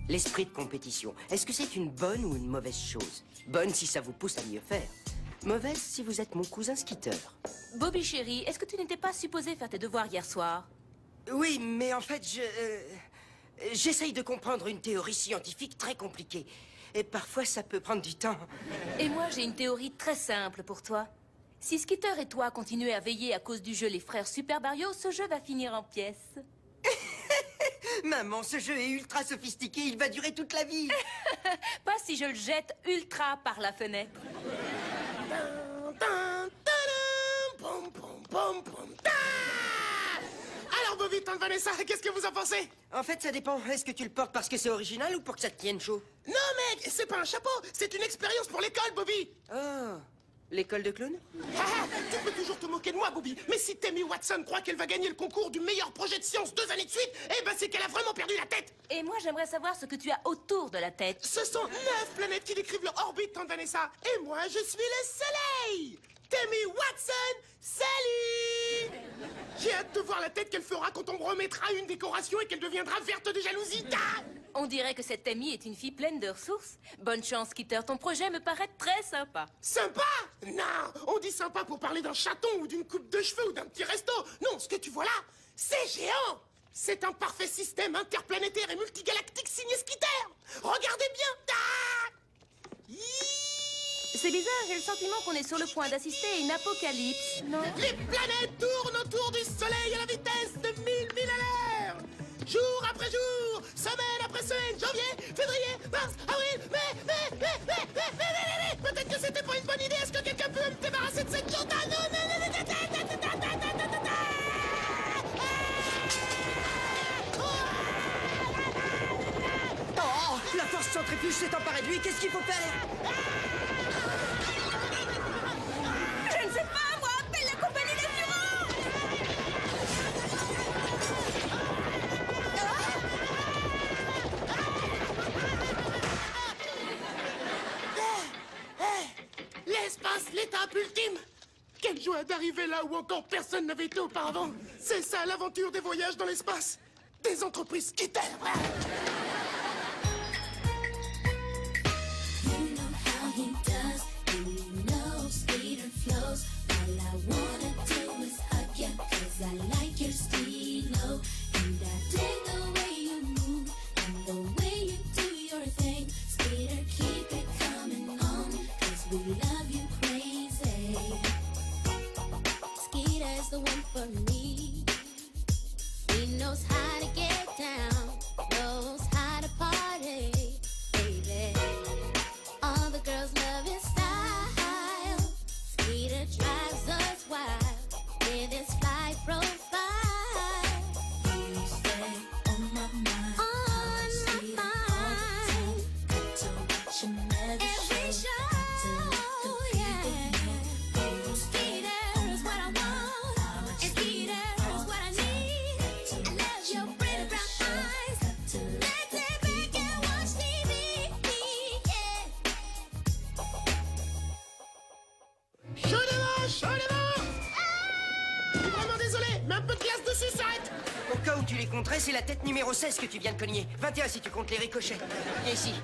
L'esprit de compétition, est-ce que c'est une bonne ou une mauvaise chose? Bonne si ça vous pousse à mieux faire. Mauvaise si vous êtes mon cousin Skitter. Bobby chéri, est-ce que tu n'étais pas supposé faire tes devoirs hier soir? Oui, mais en fait, j'essaye de comprendre une théorie scientifique très compliquée. Et parfois, ça peut prendre du temps. Et moi, j'ai une théorie très simple pour toi. Si Skitter et toi continuez à veiller à cause du jeu Les Frères Super Mario, ce jeu va finir en pièces. Maman, ce jeu est ultra sophistiqué, il va durer toute la vie. Pas si je le jette ultra par la fenêtre. Alors, Bobby, tante Vanessa, qu'est-ce que vous en pensez? En fait, ça dépend. Est-ce que tu le portes parce que c'est original ou pour que ça te tienne chaud? Non, mec, c'est pas un chapeau, c'est une expérience pour l'école, Bobby. Oh, l'école de clown? Tu peux toujours te moquer de moi, Bobby, mais si Tammy Watson croit qu'elle va gagner le concours du meilleur projet de science 2 années de suite, eh ben c'est qu'elle a vraiment perdu la tête. Et moi, j'aimerais savoir ce que tu as autour de la tête. Ce sont 9 planètes qui décrivent leur orbite, tante Vanessa, et moi, je suis le soleil. Tammy Watson, salut! J'ai hâte de voir la tête qu'elle fera quand on remettra une décoration et qu'elle deviendra verte de jalousie. On dirait que cette amie est une fille pleine de ressources. Bonne chance, Skitter, ton projet me paraît très sympa. Sympa? Non, on dit sympa pour parler d'un chaton ou d'une coupe de cheveux ou d'un petit resto. Non, ce que tu vois là, c'est géant. C'est un parfait système interplanétaire et multigalactique signé Skitter. Regardez bien. C'est bizarre, j'ai le sentiment qu'on est sur le point d'assister à une apocalypse, non? Les planètes tournent autour du Soleil à la vitesse de 1000 milles à l'heure. Jour après jour, semaine après semaine, janvier, février, mars, avril, mai. Peut-être que c'était pas une bonne idée. Est-ce que quelqu'un peut me débarrasser de cette jante? Oh, la force centrifuge s'est emparée de lui. Qu'est-ce qu'il faut faire? Je ne sais pas, moi, appelle la compagnie d'assurance! L'espace, l'étape ultime. Quelle joie d'arriver là où encore personne n'avait été auparavant. C'est ça l'aventure des voyages dans l'espace. Des entreprises Skitter. All I wanna do is hug ya, 'cause I like your stilo. And I dig the way you move, and the way you do your thing. Skater, keep it coming on, 'cause we love you crazy. Skater's the one for me. He knows how to get down, knows how to party, baby. All the girls love his style. Skater drives us wild with his fly profile. You stay on my mind, on my mind. Got to watch him every show, yeah. Skater is what I want, and Skater is what I need. I love your pretty brown eyes. Let's sit back and watch TV, yeah. Chaud-devant. Je suis vraiment désolé, mais un peu de glace dessus, ça arrête. Au cas où tu les compterais, c'est la tête numéro 16 que tu viens de cogner. 21 si tu comptes les ricochets. Viens ici.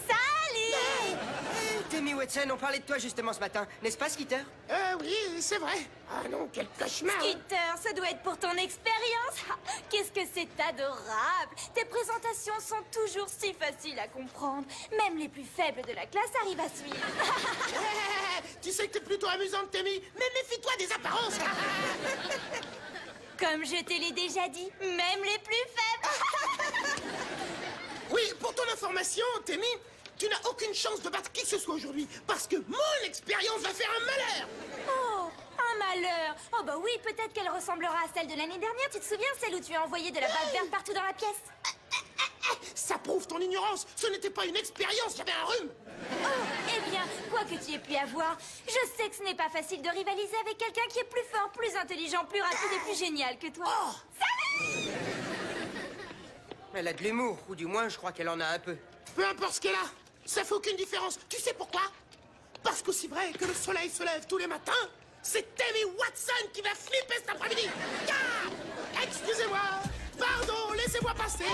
Salut! Tammy Watson, on parlait de toi justement ce matin. N'est-ce pas, Skitter? Oui, c'est vrai. Ah non, quel cauchemar. Skitter, ça doit être pour ton expérience. Ah, qu'est-ce que c'est adorable. Tes présentations sont toujours si faciles à comprendre. Même les plus faibles de la classe arrivent à suivre. Tu sais que t'es plutôt amusante, Tammy, mais méfie-toi des apparences. Comme je te l'ai déjà dit, même les plus faibles. Oui, pour ton information, Tammy, tu n'as aucune chance de battre qui que ce soit aujourd'hui, parce que mon expérience va faire un malheur. Oh, un malheur. Oh bah oui, peut-être qu'elle ressemblera à celle de l'année dernière. Tu te souviens, celle où tu as envoyé de la bave verte partout dans la pièce? Ça prouve ton ignorance. Ce n'était pas une expérience, j'avais un rhume. Oh, eh bien, quoi que tu aies pu avoir, je sais que ce n'est pas facile de rivaliser avec quelqu'un qui est plus fort, plus intelligent, plus rapide et plus génial que toi. Oh. Salut! Elle a de l'humour, ou du moins, je crois qu'elle en a un peu. Peu importe ce qu'elle a, ça fait aucune différence. Tu sais pourquoi? Parce qu'aussi vrai que le soleil se lève tous les matins, c'est Tammy Watson qui va flipper cet après-midi. Ah! Excusez-moi, vois passer.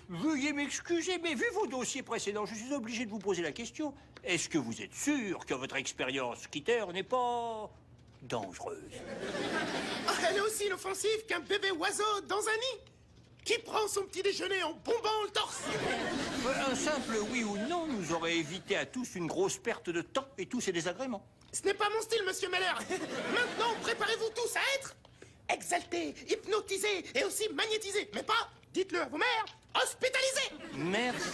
Veuillez m'excuser, mais vu vos dossiers précédents, je suis obligé de vous poser la question. Est-ce que vous êtes sûr que votre expérience Skitter n'est pas dangereuse? Elle est aussi inoffensive qu'un bébé oiseau dans un nid qui prend son petit déjeuner en bombant le torse. Un simple oui ou non nous aurait évité à tous une grosse perte de temps et tous ces désagréments. Ce n'est pas mon style, monsieur Meller. Maintenant, préparez-vous tous à être exaltés, hypnotisés et aussi magnétisés. Mais pas, dites-le à vos mères, hospitalisés. Merci.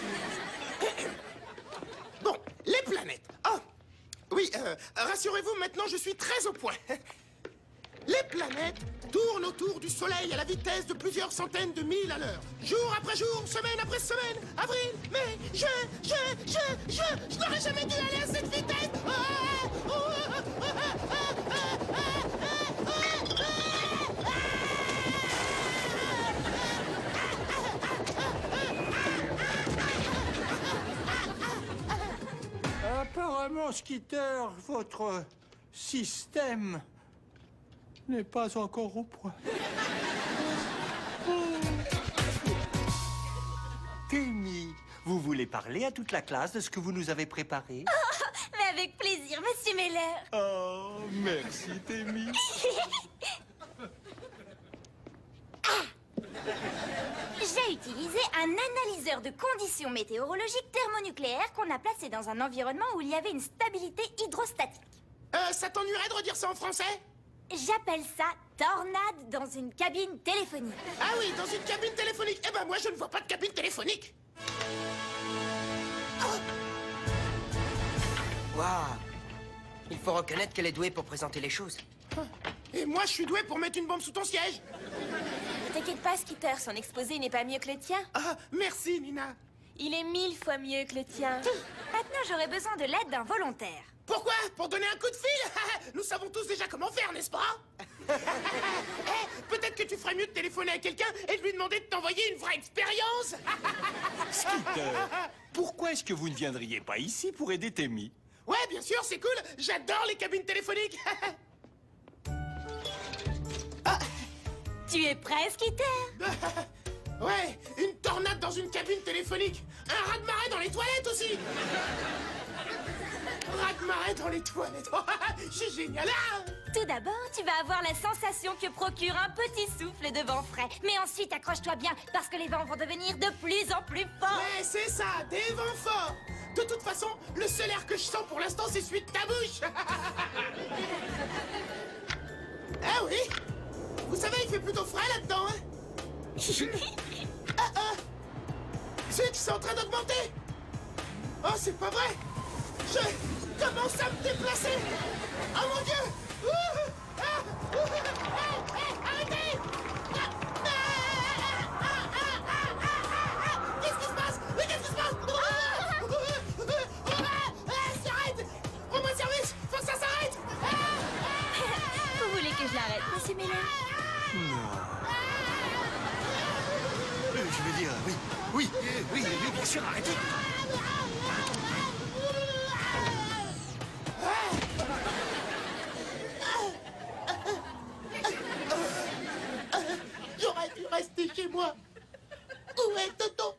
Bon, les planètes. Oh, oui, rassurez-vous, maintenant je suis très au point. Les planètes tournent autour du Soleil à la vitesse de plusieurs centaines de milles à l'heure. Jour après jour, semaine après semaine, avril, mai, je n'aurais jamais dû aller à cette vitesse. Apparemment, Skitter, votre système n'est pas encore au point. Témi, vous voulez parler à toute la classe de ce que vous nous avez préparé? Mais avec plaisir, monsieur Meller. Oh, merci, Témi. J'ai utilisé un analyseur de conditions météorologiques thermonucléaires qu'on a placé dans un environnement où il y avait une stabilité hydrostatique. Ça t'ennuierait de redire ça en français? J'appelle ça tornade dans une cabine téléphonique. Ah oui, dans une cabine téléphonique. Eh ben moi, je ne vois pas de cabine téléphonique. Waouh! Il faut reconnaître qu'elle est douée pour présenter les choses. Et moi, je suis doué pour mettre une bombe sous ton siège. Ne t'inquiète pas, Skitter, son exposé n'est pas mieux que le tien. Ah, merci, Nina. Il est 1000 fois mieux que le tien. Maintenant, j'aurais besoin de l'aide d'un volontaire. Pourquoi? Pour donner un coup de fil? Nous savons tous déjà comment faire, n'est-ce pas? Peut-être que tu ferais mieux de téléphoner à quelqu'un et de lui demander de t'envoyer une vraie expérience. Skitter, pourquoi est-ce que vous ne viendriez pas ici pour aider Témi? Ouais, bien sûr, c'est cool. J'adore les cabines téléphoniques. Tu es prêt, Skitter? Ouais, une tornade dans une cabine téléphonique. Un raz-de-marée dans les toilettes aussi. Raz-de-marée dans les toilettes. C'est génial. Tout d'abord, tu vas avoir la sensation que procure un petit souffle de vent frais. Mais ensuite, accroche-toi bien, parce que les vents vont devenir de plus en plus forts. Ouais, c'est ça, des vents forts. De toute façon, le seul air que je sens pour l'instant, c'est celui de ta bouche. Ah oui? Vous savez, il fait plutôt frais là-dedans, hein? Zut, c'est en train d'augmenter. Oh, c'est pas vrai. Je commence à me déplacer. Oh mon Dieu. Arrêtez. Qu'est-ce qui se passe? Mais qu'est-ce qui se passe? Ça arrête. Rends-moi service. Faut que ça s'arrête. Vous voulez que je l'arrête, monsieur Meller? Je veux dire, oui, bien sûr, arrêtez. J'aurais dû rester chez moi. Où est Toto?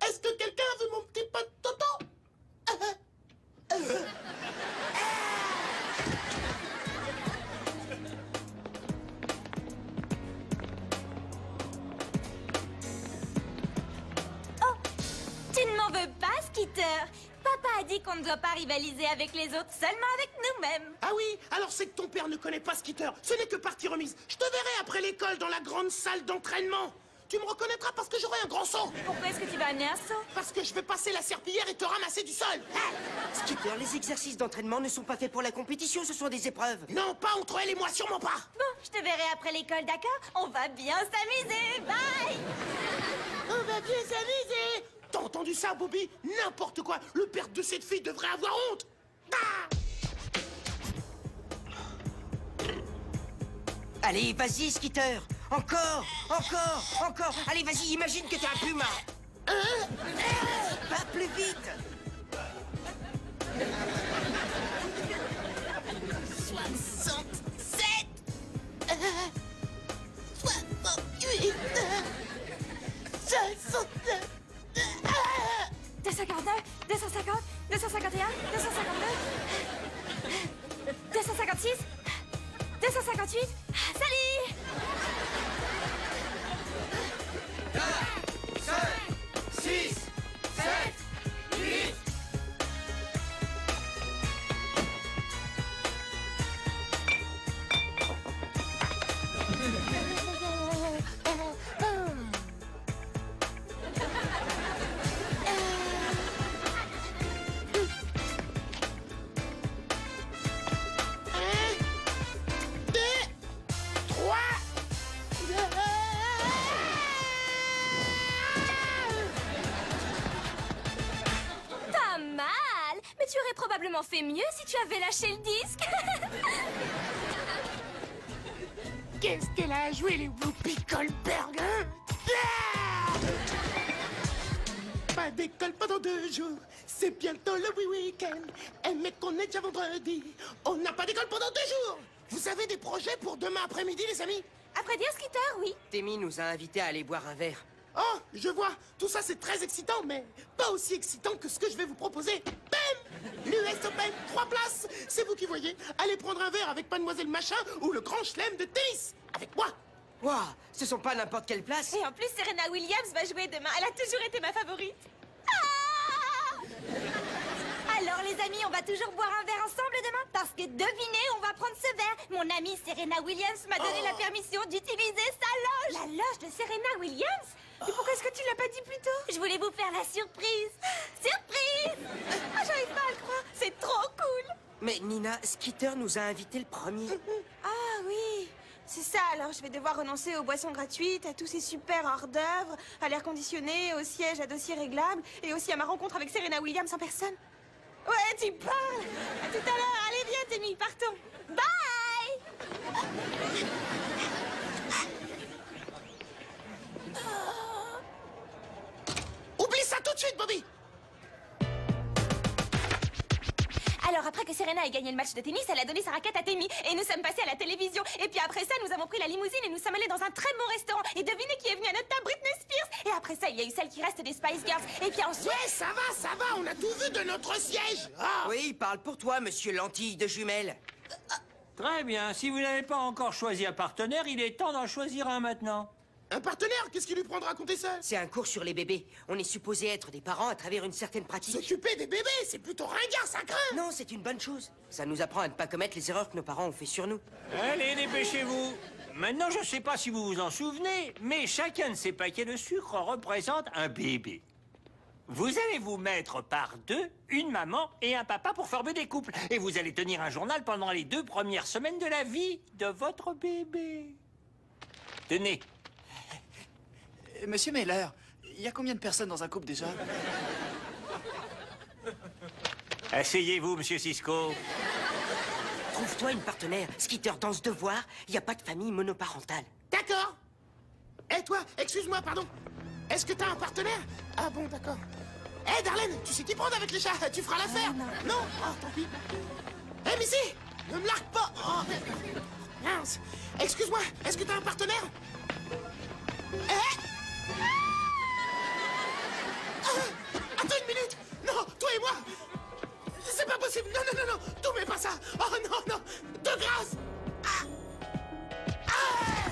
Est-ce que quelqu'un veut mon petit pote Toto? Tu ne m'en veux pas, Skitter? Papa a dit qu'on ne doit pas rivaliser avec les autres, seulement avec nous-mêmes. Ah oui, alors c'est que ton père ne connaît pas Skitter. Ce n'est que partie remise. Je te verrai après l'école dans la grande salle d'entraînement. Tu me reconnaîtras parce que j'aurai un grand saut. Pourquoi est-ce que tu vas amener un saut? Parce que je vais passer la serpillière et te ramasser du sol. Skitter, les exercices d'entraînement ne sont pas faits pour la compétition, ce sont des épreuves. Non, pas entre elle et moi, sûrement pas. Bon, je te verrai après l'école, d'accord? On va bien s'amuser, bye! On va bien s'amuser. T'as entendu ça, Bobby? N'importe quoi. Le père de cette fille devrait avoir honte. Allez, vas-y, Skitter. Encore. Allez, vas-y, imagine que t'es un puma. Va plus vite. 252, 256, 258. Salut! 5, 6, 7, 8. Pas mal! Mais tu aurais probablement fait mieux si tu avais lâché le disque. Qu'est-ce qu'elle a joué, les Whoopi Goldberg, hein? Pas d'école pendant 2 jours, c'est bientôt le week-end. Eh mais qu'on est déjà vendredi, on n'a pas d'école pendant 2 jours. Vous avez des projets pour demain après-midi, les amis? Après dire Skitter, oui. Temi nous a invités à aller boire un verre. Oh, je vois, tout ça c'est très excitant, mais pas aussi excitant que ce que je vais vous proposer. Bam! L'US Open, 3 places, c'est vous qui voyez. Allez prendre un verre avec Mademoiselle Machin ou le grand chelem de tennis, avec moi. Waouh, ce sont pas n'importe quelle place. Et en plus, Serena Williams va jouer demain. Elle a toujours été ma favorite. Ah! Alors, les amis, on va toujours boire un verre ensemble demain? Parce que devinez, on va prendre ce verre. Mon amie Serena Williams m'a donné la permission d'utiliser sa loge. La loge de Serena Williams? Mais pourquoi est-ce que tu l'as pas dit plus tôt? Je voulais vous faire la surprise. Surprise! Ah, j'arrive pas à le croire. C'est trop cool. Mais Nina, Skitter nous a invités le premier. Ah oui, c'est ça. Alors je vais devoir renoncer aux boissons gratuites, à tous ces super hors-d'œuvre, à l'air conditionné, au siège à dossier réglable et aussi à ma rencontre avec Serena Williams en personne. Ouais, tu parles. À tout à l'heure. Allez, viens, Temi, partons. Bye! Oublie ça tout de suite, Bobby. Alors après que Serena ait gagné le match de tennis, elle a donné sa raquette à Temi et nous sommes passés à la télévision. Et puis après ça, nous avons pris la limousine et nous sommes allés dans un très bon restaurant. Et devinez qui est venu à notre table? Britney Spears. Et après ça, il y a eu celle qui reste des Spice Girls. Et puis ensuite... Ouais, ça va, on a tout vu de notre siège. Ah. Oui, parle pour toi, monsieur Lentille de Jumelles. Très bien. Si vous n'avez pas encore choisi un partenaire, il est temps d'en choisir un maintenant. Un partenaire, qu'est-ce qui lui prend de raconter ça? C'est un cours sur les bébés. On est supposé être des parents à travers une certaine pratique. S'occuper des bébés, c'est plutôt ringard, ça craint. Non, c'est une bonne chose. Ça nous apprend à ne pas commettre les erreurs que nos parents ont fait sur nous. Allez, dépêchez-vous. Maintenant, je ne sais pas si vous vous en souvenez, mais chacun de ces paquets de sucre représente un bébé. Vous allez vous mettre par deux, une maman et un papa pour former des couples. Et vous allez tenir un journal pendant les 2 premières semaines de la vie de votre bébé. Tenez. Monsieur Meller, il y a combien de personnes dans un couple déjà? Asseyez-vous, monsieur Cisco. Trouve-toi une partenaire. Skitter dans ce devoir, il n'y a pas de famille monoparentale. D'accord. Eh toi, excuse-moi, pardon. Est-ce que t'as un partenaire? Ah bon, d'accord. Eh Darlene, tu sais t'y prendre avec les chats, tu feras l'affaire. Non? Oh, tant pis. Eh Missy, ne me largue pas. Oh, mince. Excuse-moi, est-ce que t'as un partenaire? Eh? Attends une minute. Non, toi et moi. C'est pas possible. Non, non, non, non. Tout mais pas ça. Oh non, non. De grâce. Ah. Ah.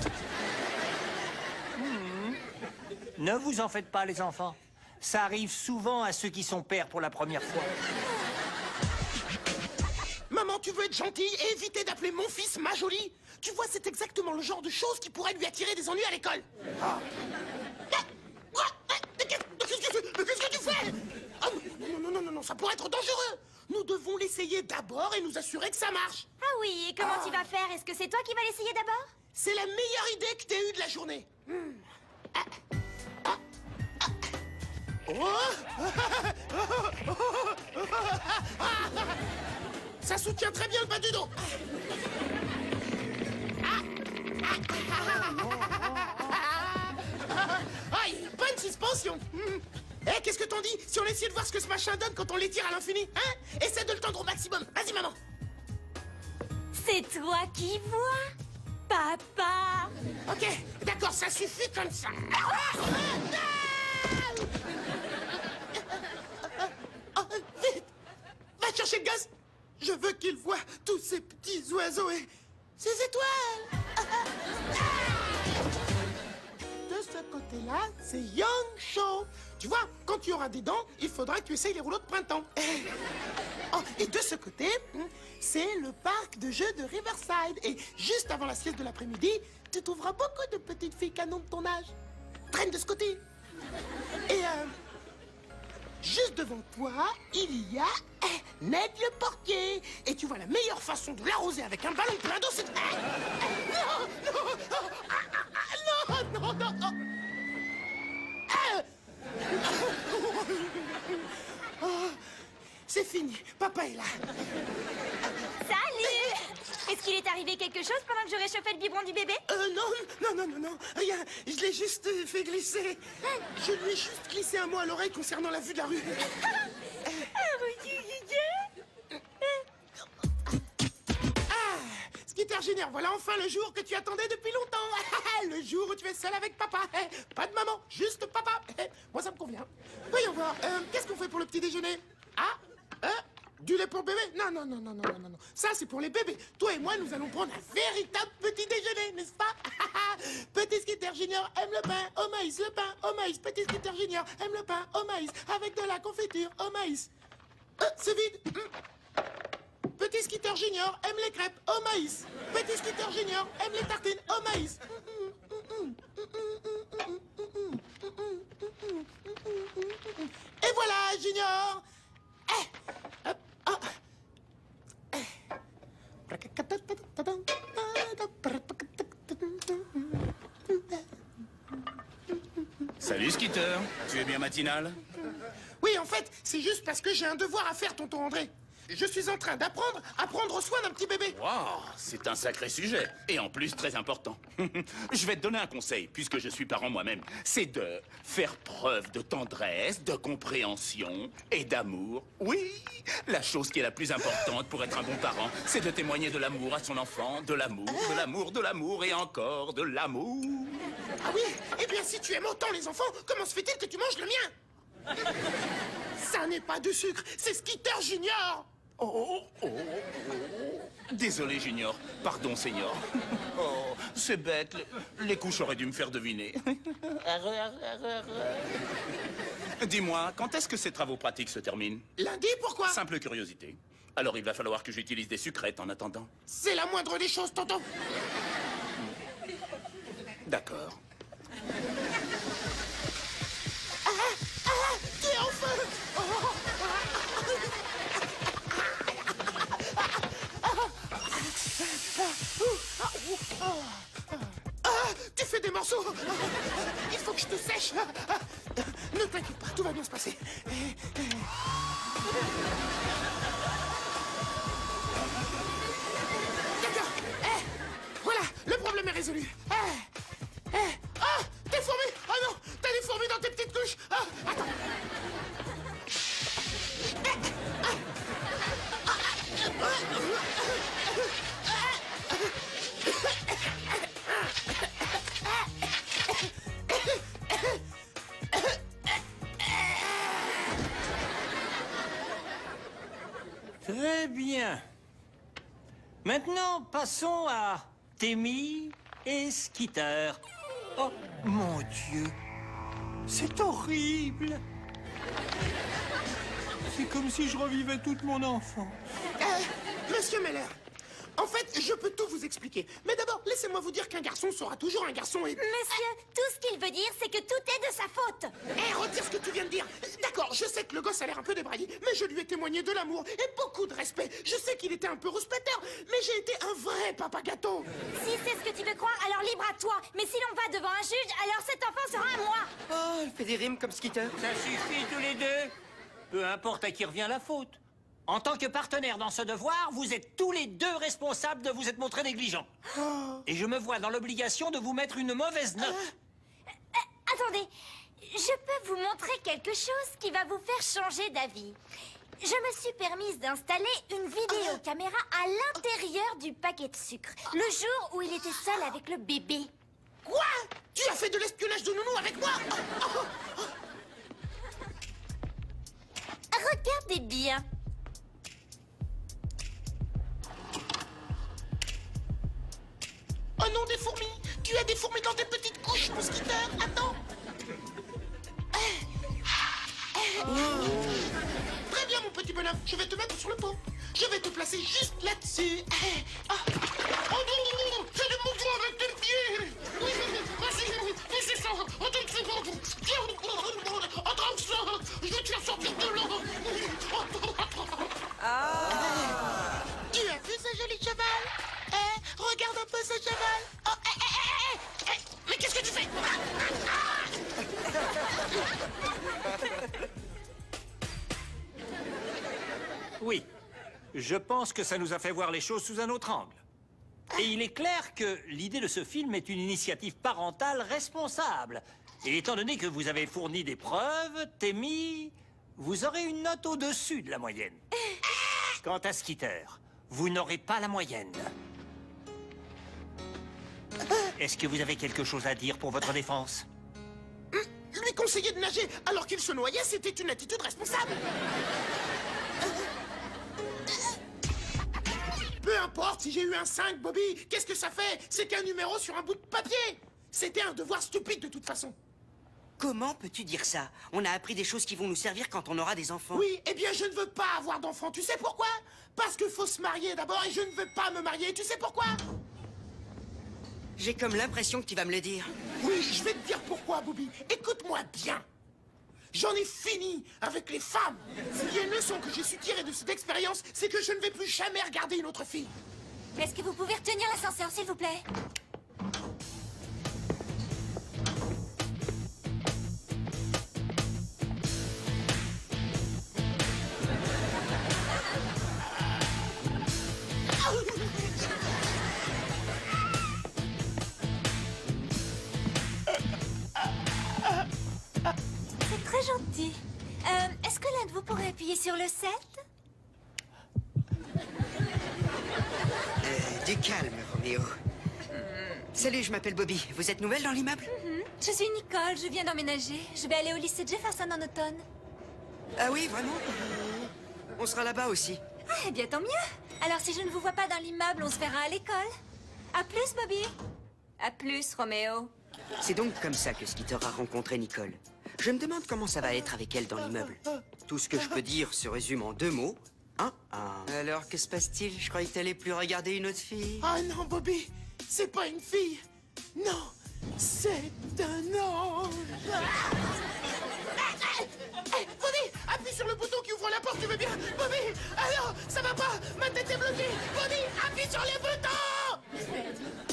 Ne vous en faites pas, les enfants. Ça arrive souvent à ceux qui sont pères pour la première fois. Maman, tu veux être gentille et éviter d'appeler mon fils ma jolie? Tu vois, c'est exactement le genre de choses qui pourrait lui attirer des ennuis à l'école. Ah. Mais qu'est-ce que tu fais? Oh, non, ça pourrait être dangereux. Nous devons l'essayer d'abord et nous assurer que ça marche. Ah oui, et comment tu vas faire? Est-ce que c'est toi qui vas l'essayer d'abord? C'est la meilleure idée que t'aies eue de la journée. Ça soutient très bien le bas du dos. Aïe, bonne suspension. Eh, qu'est-ce que t'en dis si on essayait de voir ce que ce machin donne quand on l'étire à l'infini? Hein? Essaie de le tendre au maximum. Vas-y, maman. C'est toi qui vois, papa. Ok, d'accord, ça suffit comme ça. Oh, vite! Va chercher quel gosse? Je veux qu'il voie tous ces petits oiseaux et ces étoiles. De ce côté-là, c'est Young Show. Tu vois, quand tu auras des dents, il faudra que tu essayes les rouleaux de printemps. Oh, et de ce côté, c'est le parc de jeux de Riverside. Et juste avant la sieste de l'après-midi, tu trouveras beaucoup de petites filles canons de ton âge. Traîne de ce côté. Et juste devant toi, il y a Ned le portier. Et tu vois, la meilleure façon de l'arroser avec un ballon plein d'eau, c'est... Non, non, non, non. Oh, c'est fini, papa est là. Salut! Est-ce qu'il est arrivé quelque chose pendant que je réchauffais le biberon du bébé? Non, rien, je l'ai juste fait glisser. Je lui ai juste glissé un mot à l'oreille concernant la vue de la rue. Skitter Junior, voilà enfin le jour que tu attendais depuis longtemps. Le jour où tu es seul avec papa. Pas de maman, juste papa. Moi, ça me convient. Voyons voir, qu'est-ce qu'on fait pour le petit déjeuner? Du lait pour bébé? Non. Ça, c'est pour les bébés. Toi et moi, nous allons prendre un véritable petit déjeuner, n'est-ce pas? Petit Skitter Junior aime le pain au maïs, le pain au maïs. Petit Skitter Junior aime le pain au maïs, avec de la confiture au maïs. C'est vide. Petit Skitter Junior aime les crêpes au maïs. Petit Skitter Junior aime les tartines au maïs. Et voilà, Junior. Salut Skitter, tu es bien matinal? Oui, en fait, c'est juste parce que j'ai un devoir à faire, tonton André. Je suis en train d'apprendre à prendre soin d'un petit bébé. Waouh, c'est un sacré sujet. Et en plus, très important. Je vais te donner un conseil, puisque je suis parent moi-même. C'est de faire preuve de tendresse, de compréhension et d'amour. Oui, la chose qui est la plus importante pour être un bon parent, c'est de témoigner de l'amour à son enfant. De l'amour, de l'amour, de l'amour et encore de l'amour. Ah oui? Eh bien, si tu aimes autant les enfants, comment se fait-il que tu manges le mien? Ça n'est pas du sucre, c'est Skitter Junior. Désolé, Junior. Pardon, Senior. Oh, c'est bête. Les couches auraient dû me faire deviner. Dis-moi, quand est-ce que ces travaux pratiques se terminent? Lundi, pourquoi? Simple curiosité. Alors, il va falloir que j'utilise des sucrètes en attendant. C'est la moindre des choses, tonton. D'accord. Tu es en feu. Tu fais des morceaux. Il faut que je te sèche. Ne t'inquiète pas, tout va bien se passer. D'accord. Voilà, le problème est résolu. T'es fourmi. Oh non, t'as des fourmis dans tes petites couches. Attends. Très bien. Maintenant, passons à Témi et Skitter. Oh, mon Dieu. C'est horrible. C'est comme si je revivais toute mon enfance. Monsieur Meller, en fait, je peux tout vous expliquer. Mais d'abord, laissez-moi vous dire qu'un garçon sera toujours un garçon et... Monsieur, tout ce qu'il veut dire, c'est que tout est de sa faute. Retire ce que tu viens de dire. D'accord, je sais que le gosse a l'air un peu débraillé, mais je lui ai témoigné de l'amour et beaucoup de respect. Je sais qu'il était un peu rouspéteur, mais j'ai été un vrai papa gâteau. Si c'est ce que tu veux croire, alors libre à toi. Mais si l'on va devant un juge, alors cet enfant sera à moi. Oh, elle fait des rimes comme Skitter. Ça suffit tous les deux. Peu importe à qui revient la faute. En tant que partenaire dans ce devoir, vous êtes tous les deux responsables de vous être montrés négligents. Et je me vois dans l'obligation de vous mettre une mauvaise note. Attendez, je peux vous montrer quelque chose qui va vous faire changer d'avis. Je me suis permise d'installer une vidéocaméra à l'intérieur du paquet de sucre, le jour où il était seul avec le bébé. Quoi? Tu as fait de l'espionnage de nounou avec moi? Regardez bien. non, des fourmis. Tu as des fourmis dans tes petites couches, mosquiteurs. Attends. Très bien, mon petit bonhomme. Je vais te mettre sur le pont. Je vais te placer juste là-dessus. Oh non, fais des mouvements avec tes pieds. Oui, vas-y, oui, c'est ça. Attends une seconde. Attends, je vais te faire sortir de là. Tu as vu ce joli cheval? Regarde un peu ce cheval. Oh, mais qu'est-ce que tu fais? Oui, je pense que ça nous a fait voir les choses sous un autre angle. Et il est clair que l'idée de ce film est une initiative parentale responsable. Et étant donné que vous avez fourni des preuves, Tammy, vous aurez une note au-dessus de la moyenne. Quant à Skeeter, vous n'aurez pas la moyenne. Est-ce que vous avez quelque chose à dire pour votre défense? Lui conseiller de nager alors qu'il se noyait, c'était une attitude responsable. Peu importe si j'ai eu un 5, Bobby, qu'est-ce que ça fait? C'est qu'un numéro sur un bout de papier. C'était un devoir stupide de toute façon. Comment peux-tu dire ça? On a appris des choses qui vont nous servir quand on aura des enfants. Oui, eh bien je ne veux pas avoir d'enfants, tu sais pourquoi? Parce qu'il faut se marier d'abord et je ne veux pas me marier, tu sais pourquoi? J'ai comme l'impression que tu vas me le dire. Oui, je vais te dire pourquoi, Bobby. Écoute-moi bien. J'en ai fini avec les femmes. S'il y a une leçon que j'ai su tirer de cette expérience, c'est que je ne vais plus jamais regarder une autre fille. Est-ce que vous pouvez retenir l'ascenseur, s'il vous plaît? C'est très gentil. Est-ce que l'un de vous pourrait appuyer sur le 7? Du calme, Roméo. Salut, je m'appelle Bobby. Vous êtes nouvelle dans l'immeuble? Je suis Nicole, je viens d'emménager. Je vais aller au lycée Jefferson en automne. Ah oui, vraiment? On sera là-bas aussi. Ah, eh bien, tant mieux. Alors, si je ne vous vois pas dans l'immeuble, on se verra à l'école. À plus, Bobby. À plus, Roméo. C'est donc comme ça que Skeeter a rencontré Nicole. Je me demande comment ça va être avec elle dans l'immeuble. Tout ce que je peux dire se résume en 2 mots. Alors, que se passe-t-il? Je croyais que t'allais plus regarder une autre fille. Ah non, Bobby, c'est pas une fille. Non, c'est un ange. Bobby, appuie sur le bouton qui ouvre la porte, tu veux bien? Bobby, alors, ça va pas, ma tête est bloquée. Bobby, appuie sur les boutons.